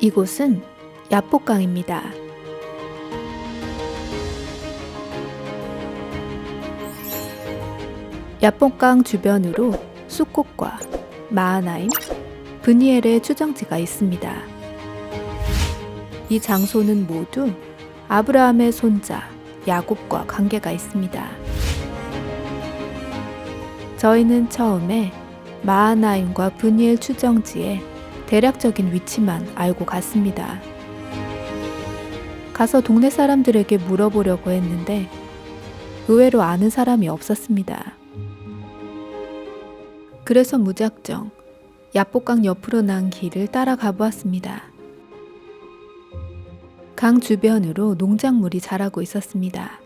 이곳은 야복강입니다. 야복강 주변으로 숫꽃과 마하나임, 브니엘의 추정지가 있습니다. 이 장소는 모두 아브라함의 손자 야곱과 관계가 있습니다. 저희는 처음에 마하나임과 브니엘 추정지의 대략적인 위치만 알고 갔습니다. 가서 동네 사람들에게 물어보려고 했는데 의외로 아는 사람이 없었습니다. 그래서 무작정 야복강 옆으로 난 길을 따라가 보았습니다. 강 주변으로 농작물이 자라고 있었습니다.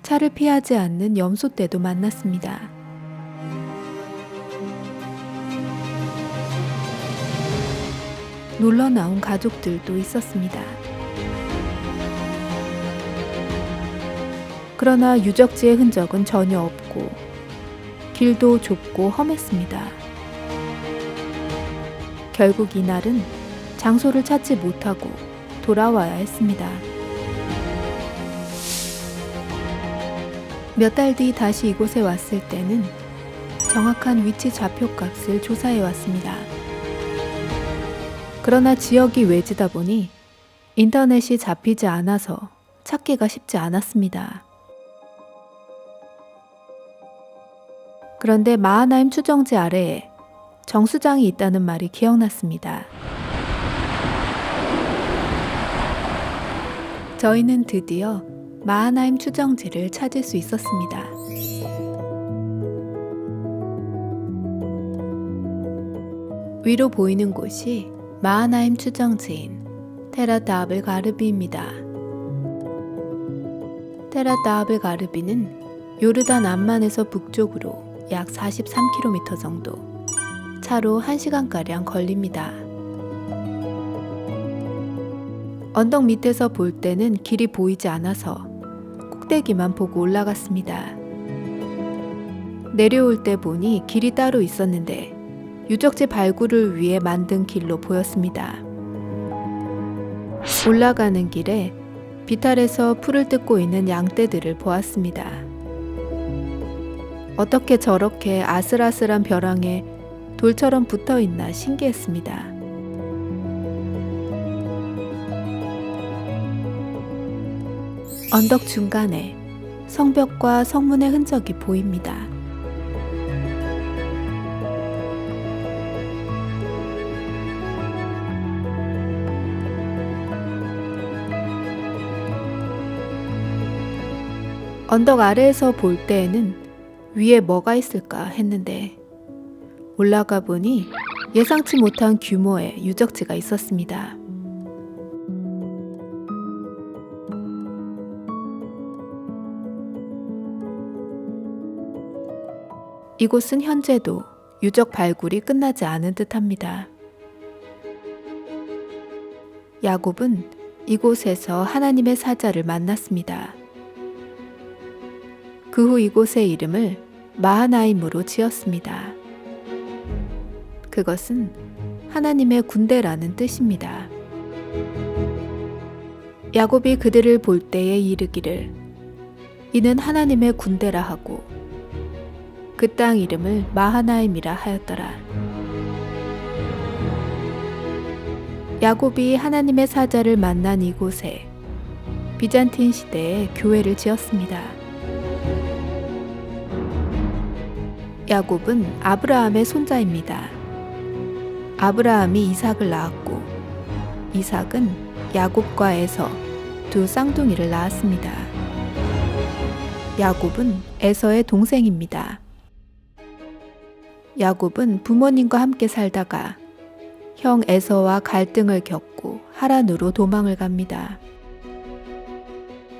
차를 피하지 않는 염소떼도 만났습니다. 놀러 나온 가족들도 있었습니다. 그러나 유적지의 흔적은 전혀 없고 길도 좁고 험했습니다. 결국 이날은 장소를 찾지 못하고 돌아와야 했습니다. 몇 달 뒤 다시 이곳에 왔을 때는 정확한 위치 좌표값을 조사해 왔습니다. 그러나 지역이 외지다 보니 인터넷이 잡히지 않아서 찾기가 쉽지 않았습니다. 그런데 마하나임 추정지 아래에 정수장이 있다는 말이 기억났습니다. 저희는 드디어 마하나임 추정지를 찾을 수 있었습니다. 위로 보이는 곳이 마하나임 추정지인 테라다블 가르비입니다. 테라다블 가르비는 요르단 암만에서 북쪽으로 약 43km 정도, 차로 1시간가량 걸립니다. 언덕 밑에서 볼 때는 길이 보이지 않아서 꼭대기만 보고 올라갔습니다. 내려올 때 보니 길이 따로 있었는데 유적지 발굴을 위해 만든 길로 보였습니다. 올라가는 길에 비탈에서 풀을 뜯고 있는 양떼들을 보았습니다. 어떻게 저렇게 아슬아슬한 벼랑에 돌처럼 붙어 있나 신기했습니다. 언덕 중간에 성벽과 성문의 흔적이 보입니다. 언덕 아래에서 볼 때에는 위에 뭐가 있을까 했는데 올라가 보니 예상치 못한 규모의 유적지가 있었습니다. 이곳은 현재도 유적 발굴이 끝나지 않은 듯합니다. 야곱은 이곳에서 하나님의 사자를 만났습니다. 그 후 이곳의 이름을 마하나임으로 지었습니다. 그것은 하나님의 군대라는 뜻입니다. 야곱이 그들을 볼 때에 이르기를 이는 하나님의 군대라 하고 그 땅 이름을 마하나임이라 하였더라. 야곱이 하나님의 사자를 만난 이곳에 비잔틴 시대에 교회를 지었습니다. 야곱은 아브라함의 손자입니다. 아브라함이 이삭을 낳았고 이삭은 야곱과 에서 두 쌍둥이를 낳았습니다. 야곱은 에서의 동생입니다. 야곱은 부모님과 함께 살다가 형 에서와 갈등을 겪고 하란으로 도망을 갑니다.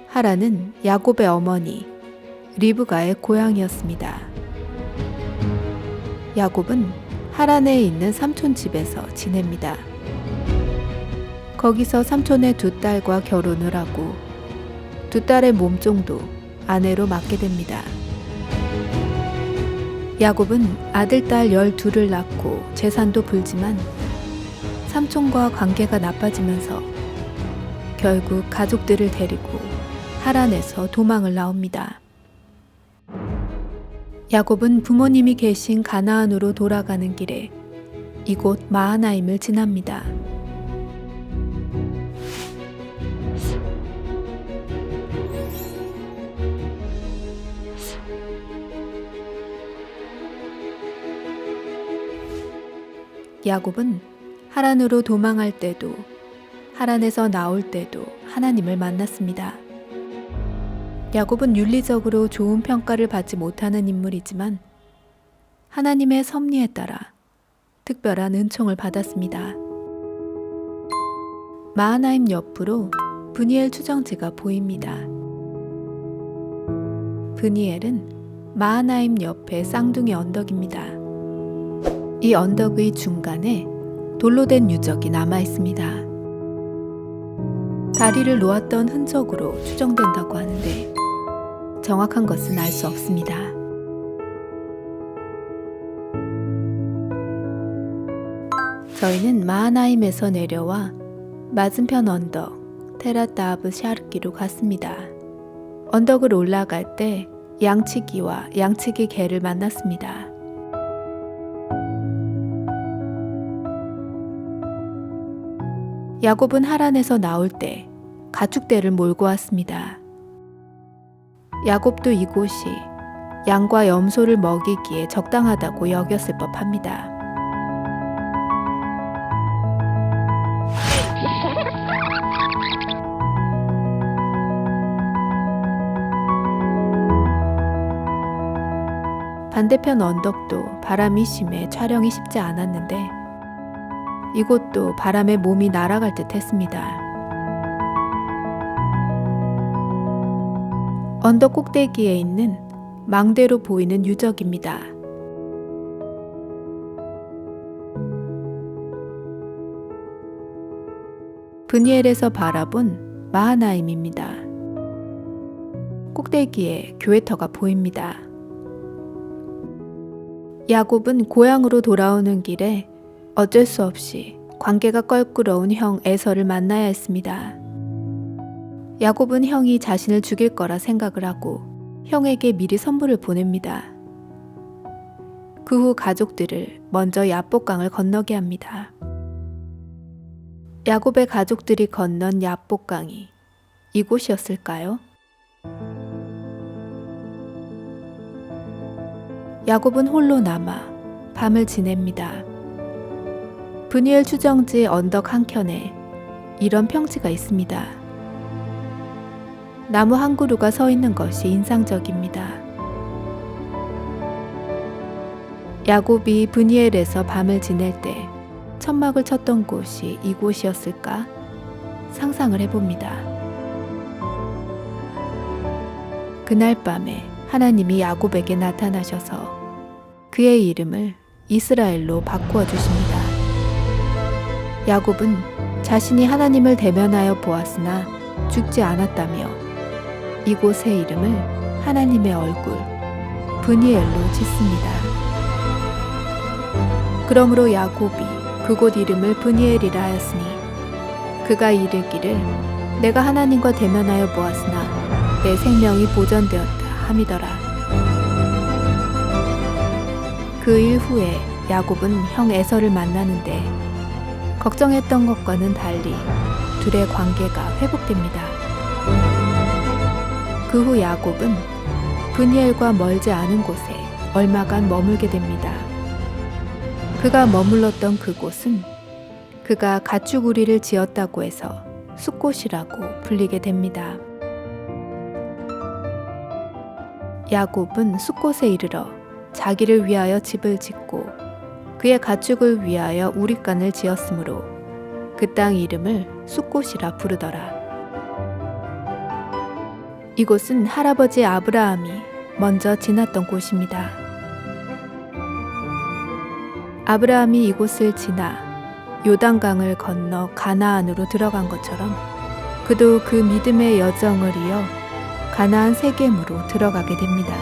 하란은 야곱의 어머니 리브가의 고향이었습니다. 야곱은 하란에 있는 삼촌 집에서 지냅니다. 거기서 삼촌의 두 딸과 결혼을 하고 두 딸의 몸종도 아내로 맡게 됩니다. 야곱은 아들, 딸 12을 낳고 재산도 불지만 삼촌과 관계가 나빠지면서 결국 가족들을 데리고 하란에서 도망을 나옵니다. 야곱은 부모님이 계신 가나안으로 돌아가는 길에 이곳 마하나임을 지납니다. 야곱은 하란으로 도망할 때도 하란에서 나올 때도 하나님을 만났습니다. 야곱은 윤리적으로 좋은 평가를 받지 못하는 인물이지만 하나님의 섭리에 따라 특별한 은총을 받았습니다. 마하나임 옆으로 브니엘 추정지가 보입니다. 브니엘은 마하나임 옆의 쌍둥이 언덕입니다. 이 언덕의 중간에 돌로 된 유적이 남아 있습니다. 다리를 놓았던 흔적으로 추정된다고 하는데 정확한 것은 알 수 없습니다. 저희는 마하나임에서 내려와 맞은편 언덕 테라타브 샤르키로 갔습니다. 언덕을 올라갈 때 양치기와 양치기 개를 만났습니다. 야곱은 하란에서 나올 때 가축대를 몰고 왔습니다. 야곱도 이곳이 양과 염소를 먹이기에 적당하다고 여겼을 법합니다. 반대편 언덕도 바람이 심해 촬영이 쉽지 않았는데 이곳도 바람에 몸이 날아갈 듯 했습니다. 언덕 꼭대기에 있는 망대로 보이는 유적입니다. 브니엘에서 바라본 마하나임입니다. 꼭대기에 교회터가 보입니다. 야곱은 고향으로 돌아오는 길에 어쩔 수 없이 관계가 껄끄러운 형 에서를 만나야 했습니다. 야곱은 형이 자신을 죽일 거라 생각을 하고 형에게 미리 선물을 보냅니다. 그 후 가족들을 먼저 야복강을 건너게 합니다. 야곱의 가족들이 건넌 야복강이 이곳이었을까요? 야곱은 홀로 남아 밤을 지냅니다. 브니엘 추정지 언덕 한켠에 이런 평지가 있습니다. 나무 한 그루가 서 있는 것이 인상적입니다. 야곱이 브니엘에서 밤을 지낼 때 천막을 쳤던 곳이 이곳이었을까 상상을 해봅니다. 그날 밤에 하나님이 야곱에게 나타나셔서 그의 이름을 이스라엘로 바꾸어 주십니다. 야곱은 자신이 하나님을 대면하여 보았으나 죽지 않았다며 이곳의 이름을 하나님의 얼굴 브니엘로 짓습니다. 그러므로 야곱이 그곳 이름을 브니엘이라 하였으니 그가 이르기를 내가 하나님과 대면하여 보았으나 내 생명이 보전되었다 함이더라. 그 일 후에 야곱은 형 에서를 만나는데 걱정했던 것과는 달리 둘의 관계가 회복됩니다. 그 후 야곱은 브니엘과 멀지 않은 곳에 얼마간 머물게 됩니다. 그가 머물렀던 그곳은 그가 가축우리를 지었다고 해서 숫곳이라고 불리게 됩니다. 야곱은 숫곳에 이르러 자기를 위하여 집을 짓고 그의 가축을 위하여 우릿간을 지었으므로 그 땅 이름을 숫곳이라 부르더라. 이곳은 할아버지 아브라함이 먼저 지났던 곳입니다. 아브라함이 이곳을 지나 요단강을 건너 가나안으로 들어간 것처럼 그도 그 믿음의 여정을 이어 가나안 세겜으로 들어가게 됩니다.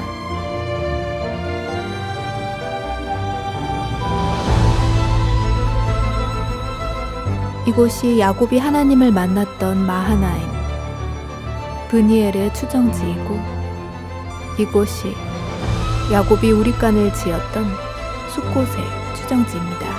이곳이 야곱이 하나님을 만났던 마하나임, 브니엘의 추정지이고 이곳이 야곱이 우리간을 지었던 숫곳의 추정지입니다.